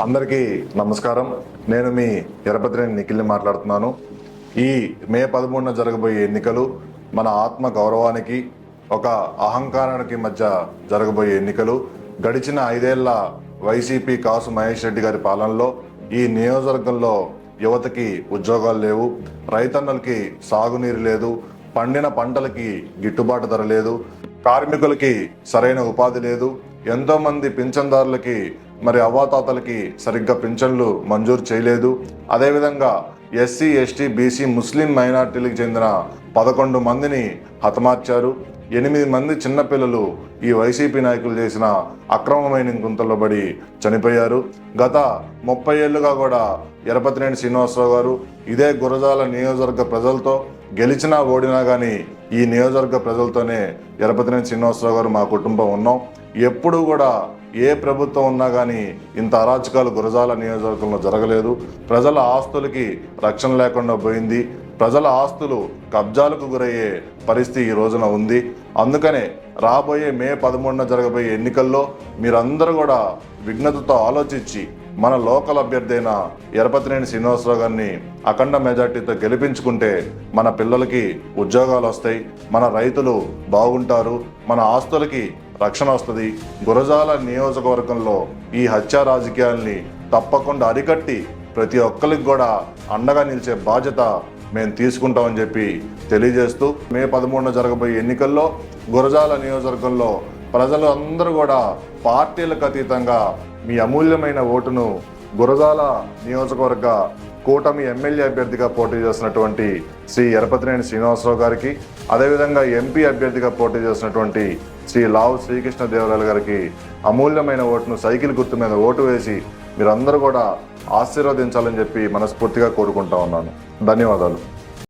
అందరికీ నమస్కారం. నేను మీ ఎరపతినేని నిఖిల్ని మాట్లాడుతున్నాను. ఈ మే 13న జరగబోయే ఎన్నికలు మన ఆత్మ గౌరవానికి ఒక అహంకారానికి మధ్య జరగబోయే ఎన్నికలు. గడిచిన 5 ఏళ్ల వైసీపీ కాసు మహేష్ రెడ్డి గారి పాలనలో ఈ నియోజకవర్గంలో యువతకి ఉద్యోగాలు లేవు, రైతన్నలకి సాగునీరు లేదు, పండిన పంటలకి గిట్టుబాటు ధర లేదు, కార్మికులకి సరైన ఉపాధి లేదు, ఎంతో మంది పింఛన్దారులకి అవ్వాతాతలకి సరిగ్గా పింఛన్లు మంజూరు చేయలేదు. అదేవిధంగా ఎస్సీ, ఎస్టీ, బీసీ, ముస్లిం మైనార్టీలకు చెందిన 11 మందిని హతమార్చారు. 8 మంది చిన్నపిల్లలు ఈ వైసీపీ నాయకులు చేసిన అక్రమమైన గుంతల్లో పడి చనిపోయారు. గత 30 ఏళ్లుగా కూడా ఎరపతినేని శ్రీనివాసరావు గారు ఇదే గురజాల నియోజకవర్గ ప్రజలతో గెలిచినా ఓడినా కానీ ఈ నియోజకవర్గ ప్రజలతోనే ఎరపతినేని శ్రీనివాసరావు గారు మా కుటుంబం ఉన్నాం. ఎప్పుడు కూడా ఏ ప్రభుత్వం ఉన్నా కానీ ఇంత అరాచకాలు గురజాల నియోజకవర్గంలో జరగలేదు. ప్రజల ఆస్తులకి రక్షణ లేకుండా పోయింది. ప్రజల ఆస్తులు కబ్జాలకు గురయ్యే పరిస్థితి ఈ రోజున ఉంది. అందుకనే రాబోయే మే 13న జరగబోయే ఎన్నికల్లో మీరందరూ కూడా విఘ్నతతో ఆలోచించి మన లోకల్ అభ్యర్థి అయిన ఎరపతినేని శ్రీనివాసరావు గారిని అఖండ మెజార్టీతో గెలిపించుకుంటే మన పిల్లలకి ఉద్యోగాలు వస్తాయి, మన రైతులు బాగుంటారు, మన ఆస్తులకి రక్షణ వస్తుంది. గురజాల నియోజకవర్గంలో ఈ హత్య రాజకీయాల్ని తప్పకుండా అరికట్టి ప్రతి ఒక్కరికి కూడా అండగా నిలిచే బాధ్యత మేము తీసుకుంటామని చెప్పి తెలియజేస్తూ మే 13న జరగబోయే ఎన్నికల్లో గురజాల నియోజకవర్గంలో ప్రజలు అందరూ కూడా పార్టీలకు అతీతంగా మీ అమూల్యమైన ఓటును గురజాల నియోజకవర్గ కూటమి ఎమ్మెల్యే అభ్యర్థిగా పోటీ చేసినటువంటి శ్రీ ఎరపతినేని శ్రీనివాసరావు గారికి, అదేవిధంగా ఎంపీ అభ్యర్థిగా పోటీ చేసినటువంటి శ్రీ లావు శ్రీకృష్ణదేవరాయలు గారికి అమూల్యమైన ఓటును సైకిల్ గుర్తు మీద ఓటు వేసి మీరందరూ కూడా ఆశీర్వదించాలని చెప్పి మనస్ఫూర్తిగా కోరుకుంటా ఉన్నాను. ధన్యవాదాలు.